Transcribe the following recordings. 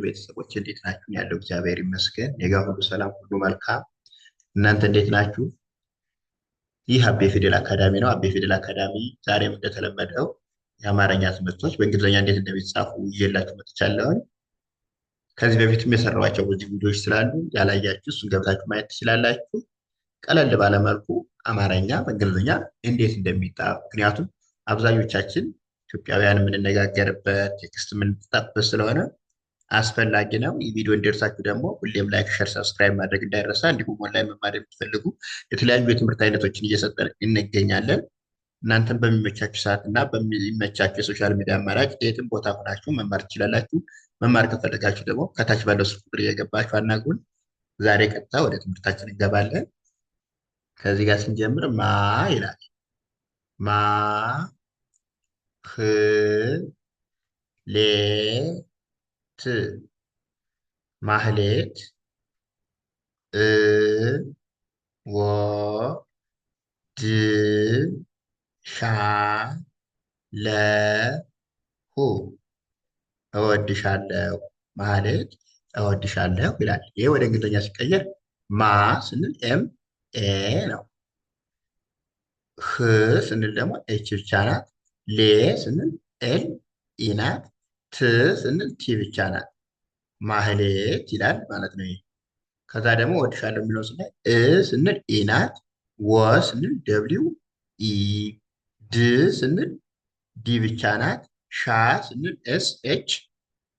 ቤተሰቦች እንዴት ናችሁ? ያለው እግዚአብሔር ይመስገን። እኔ ጋር ሁሉ ሰላም፣ ሁሉ መልካም። እናንተ እንዴት ናችሁ? ይህ አቤ ፊደል አካዳሚ ነው። አቤ ፊደል አካዳሚ ዛሬም እንደተለመደው የአማርኛ ትምህርቶች በእንግሊዝኛ እንዴት እንደሚጻፉ ይዤላችሁ መጥቻለሁ። ከዚህ በፊትም የሰራኋቸው ብዙ ቪዲዮዎች ስላሉ ያላያችሁ እሱን ገብታችሁ ማየት ትችላላችሁ። ቀለል ባለመልኩ አማርኛ በእንግሊዝኛ እንዴት እንደሚጻፍ ምክንያቱም አብዛኞቻችን ኢትዮጵያውያን የምንነጋገርበት ቴክስት የምንጻፍበት ስለሆነ አስፈላጊ ነው። ይህ ቪዲዮ እንዲደርሳችሁ ደግሞ ሁሌም ላይክ፣ ሸር፣ ሰብስክራይብ ማድረግ እንዳይረሳ። እንዲሁም ኦንላይን መማር የምትፈልጉ የተለያዩ የትምህርት አይነቶችን እየሰጠን እንገኛለን። እናንተም በሚመቻችሁ ሰዓት እና በሚመቻችሁ የሶሻል ሚዲያ አማራጭ የትም ቦታ ሆናችሁ መማር ትችላላችሁ። መማር ከፈለጋችሁ ደግሞ ከታች ባለው ስልክ ቁጥር እየገባችሁ አናግሩን። ዛሬ ቀጥታ ወደ ትምህርታችን እንገባለን። ከዚህ ጋር ስንጀምር ማ ይላል። ማ ህ ሌ ት ማህሌት እ ወ ድ ሻ ለ ሁ እወድሻለሁ። ማህሌት እወድሻለሁ ይላል። ይሄ ወደ እንግሊዝኛ ሲቀየር ማ ስንል ኤም ኤ ነው። ህ ስንል ደግሞ ኤች ብቻ ናት። ሌ ስንል ኤል ኢ ናት። ት ስንል ቲ ብቻ ናት። ማህሌት ይላል ማለት ነው። ከዛ ደግሞ እወድሻለሁ የሚለው ስናይ እ ስንል ኢ ናት። ወ ስንል ደብሊው ኢ፣ ድ ስንል ዲ ብቻ ናት። ሻ ስንል ኤስ ኤች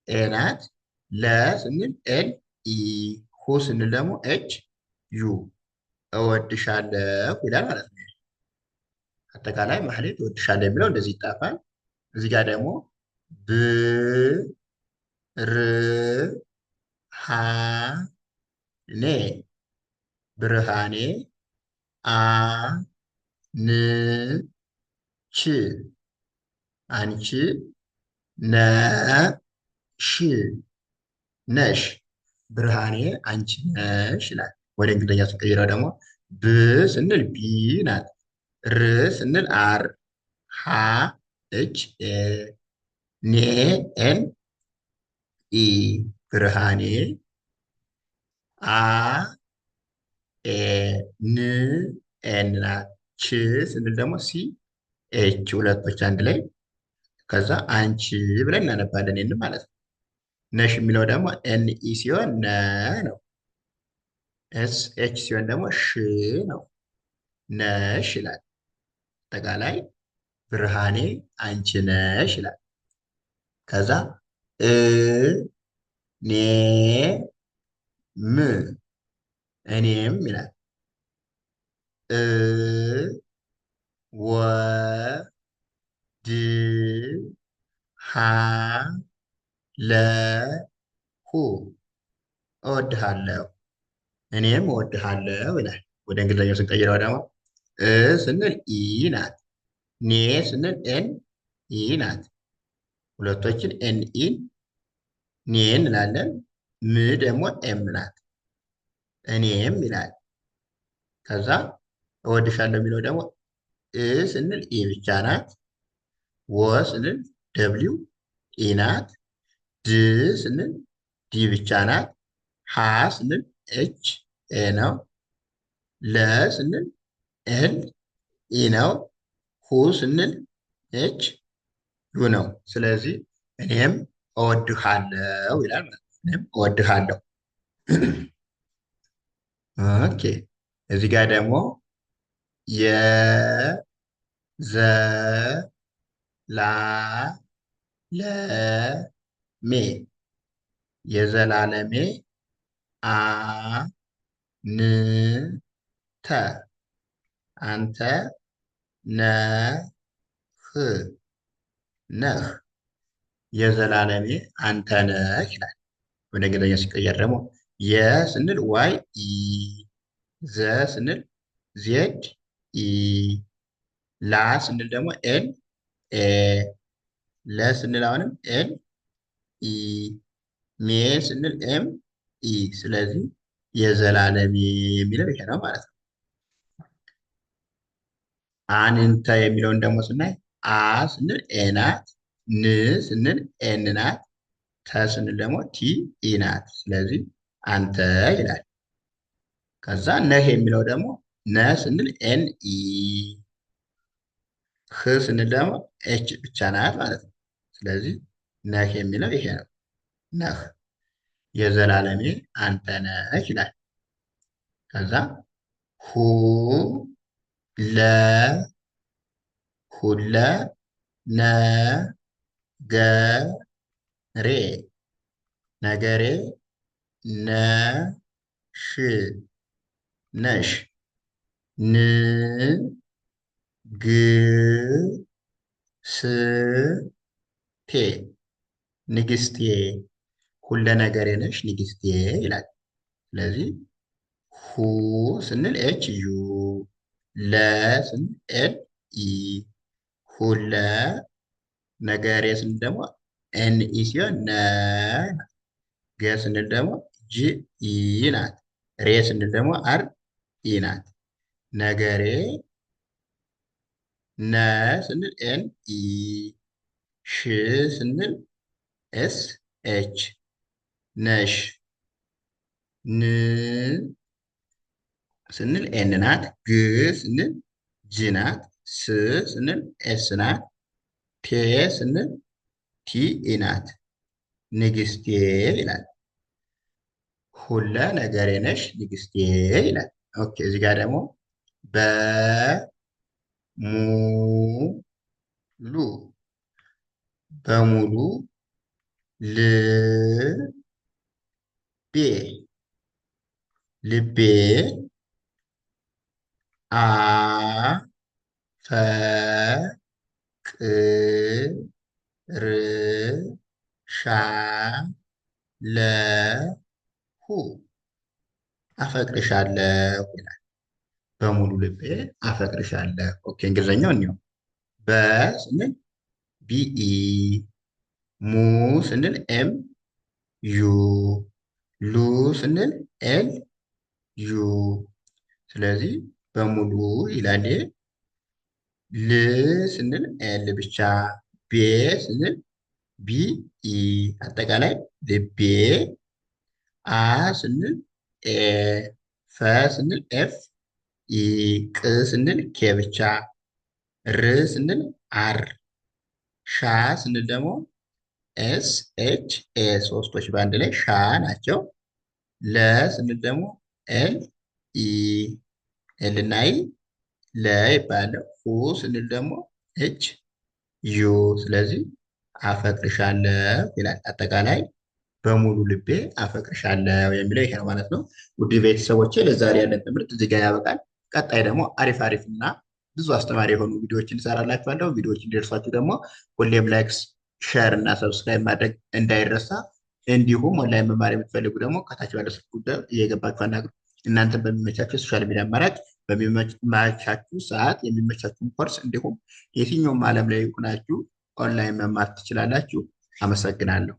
ኤ ናት። ለ ስንል ኤል ኢ፣ ሁ ስንል ደግሞ ኤች ዩ እወድሻለሁ ይላል ማለት ነው። አጠቃላይ ማህሌት እወድሻለሁ የሚለው እንደዚህ ይጣፋል። እዚህ ጋር ደግሞ ብ ር ሃ ኔ ብርሃኔ አ ን ች አንቺ ነ ሽ ነሽ ብርሃኔ አንቺ ነሽ ይላል። ወደ እንግሊዝኛ ስንቀይረው ደግሞ ብ ስንል ቢ ናት። ር ስንል አር፣ ሃ ኤች ኤ፣ ኔ ኤን ኢ ብርሃኔ አ ኤ ን ኤን ናት። ች ስንል ደግሞ ሲ ኤች ሁለቶች አንድ ላይ ከዛ አንቺ ብለን እናነባለን ይህን ማለት ነው። ነሽ የሚለው ደግሞ ኤን ኢ ሲሆን ነ ነው። ኤስ ኤች ሲሆን ደግሞ ሽ ነው። ነሽ ይላል። አጠቃላይ ብርሃኔ አንቺ ነሽ ይላል። ከዛ እ ኔ ም እኔም ይላል። እ ወ ድ ሃ ለ ሁ እወድሃለሁ እኔም እወድሃለሁ ይላል። ወደ እንግሊዝኛው ስንቀይረው ደግሞ እ ስንል ኢ ናት። ኔ ስንል ኤን ኢ ናት። ሁለቶችን ኤን ኢን ኔ እንላለን። ም ደግሞ ኤም ናት። እኔም ይላል። ከዛ እወድሻለሁ የሚለው ደግሞ እ ስንል ኢ ብቻ ናት። ወ ስንል ደብሊው ኢ ናት። ድ ስንል ዲ ብቻ ናት። ሃ ስንል ኤች ኤ ነው። ለ ስንል ኤል ኢ ነው። ሁ ስንል ኤች ዩ ነው። ስለዚህ እኔም እወድሃለሁ ይላል ማለት ነው። እኔም እወድሃለሁ። ኦኬ እዚህ ጋር ደግሞ የ ዘ ላ ለ ሜ የዘላለሜ አ ን ተ አንተ ነህ ነህ የዘላለሜ አንተ ነህ ይላል። ወደ እንግሊዝኛ ሲቀየር ደግሞ የ ስንል ዋይ ኢ፣ ዘ ስንል ዜድ ኢ፣ ላ ስንል ደግሞ ኤል ኤ፣ ለ ስንል አሁንም ኤል ኢ፣ ሜ ስንል ኤም ኢ። ስለዚህ የዘላለሜ የሚለው ይሄ ነው ማለት ነው። አንንተ የሚለውን ደግሞ ስናይ አ ስንል ኤ ናት። ን ስንል ኤን ናት። ተ ስንል ደግሞ ቲ ኢ ናት። ስለዚህ አንተ ይላል። ከዛ ነህ የሚለው ደግሞ ነ ስንል ኤን ኢ፣ ህ ስንል ደግሞ ኤች ብቻ ናት ማለት ነው። ስለዚህ ነህ የሚለው ይሄ ነው። ነህ የዘላለሜ አንተ ነህ ይላል። ከዛ ሁ ለ ሁለ ነ ገ ሬ ነገሬ ነሽ ነሽ ን ግ ስ ቴ ንግስቴ ሁለ ነገሬ ነሽ ንግስቴ ይላል። ስለዚህ ሁ ስንል ኤች ዩ፣ ለ ስንል ኤል ኢ፣ ሁለ ነገሬ ስንል ደግሞ ኤን ኢ ሲሆን ነ፣ ገ ስንል ደግሞ ጂ ኢ ናት። ሬ ስንል ደግሞ አር ኢ ናት። ነገሬ ነ ስንል ኤን ኢ፣ ሽ ስንል ኤስ ኤች ነሽ፣ ን ስንል ኤን ናት፣ ግ ስንል ጂ ናት፣ ስ ስንል ኤስ ናት፣ ቴ ስንል ቲ ኢ ናት። ንግስቴ ይላል። ሁለ ነገሬ ነሽ ንግስቴ ይላል። ኦኬ እዚህ ጋር ደግሞ በሙሉ በሙሉ ልቤ ልቤ አፈቅርሻለሁ ይላል። በሙሉ ልቤ አፈቅርሻለሁ። ኦኬ እንግሊዝኛው እንየው። በ ስንል ቢኢ፣ ሙ ስንል ኤም ዩ፣ ሉ ስንል ኤል ዩ። ስለዚህ በሙሉ ይላል። ል ስንል ኤል ብቻ፣ ቤ ስንል ቢ ኢ፣ አጠቃላይ ልቤ። አ ስንል ኤ፣ ፈ ስንል ኤፍ ኢ፣ ቅ ስንል ኬ ብቻ፣ ር ስንል አር፣ ሻ ስንል ደግሞ ኤስ ኤች ኤ ሶስቶች በአንድ ላይ ሻ ናቸው። ለ ስንል ደግሞ ኤል ኢ፣ ኤል እና ኢ ለ ይባላል። ሁ ስንል ደግሞ ኤች ዩ። ስለዚህ አፈቅርሻለሁ ይላል። አጠቃላይ በሙሉ ልቤ አፈቅርሻለሁ የሚለው ይሄ ነው ማለት ነው። ውድ ቤተሰቦቼ ለዛሬ ያለን ትምህርት እዚህ ጋር ያበቃል። ቀጣይ ደግሞ አሪፍ አሪፍ እና ብዙ አስተማሪ የሆኑ ቪዲዮዎችን እሰራላችኋለሁ። ቪዲዮዎች እንዲደርሷችሁ ደግሞ ሁሌም ላይክስ፣ ሼር እና ሰብስክራይብ ማድረግ እንዳይረሳ። እንዲሁም ኦንላይን መማር የምትፈልጉ ደግሞ ከታች ባለው ስልክ ቁጥር እየገባችሁ አናግሩ። እናንተን በሚመቻችሁ ሶሻል ሚዲያ አማራጭ በሚመቻችሁ ሰዓት የሚመቻችሁን ኮርስ እንዲሁም የትኛውም ዓለም ላይ ሆናችሁ ኦንላይን መማር ትችላላችሁ። አመሰግናለሁ።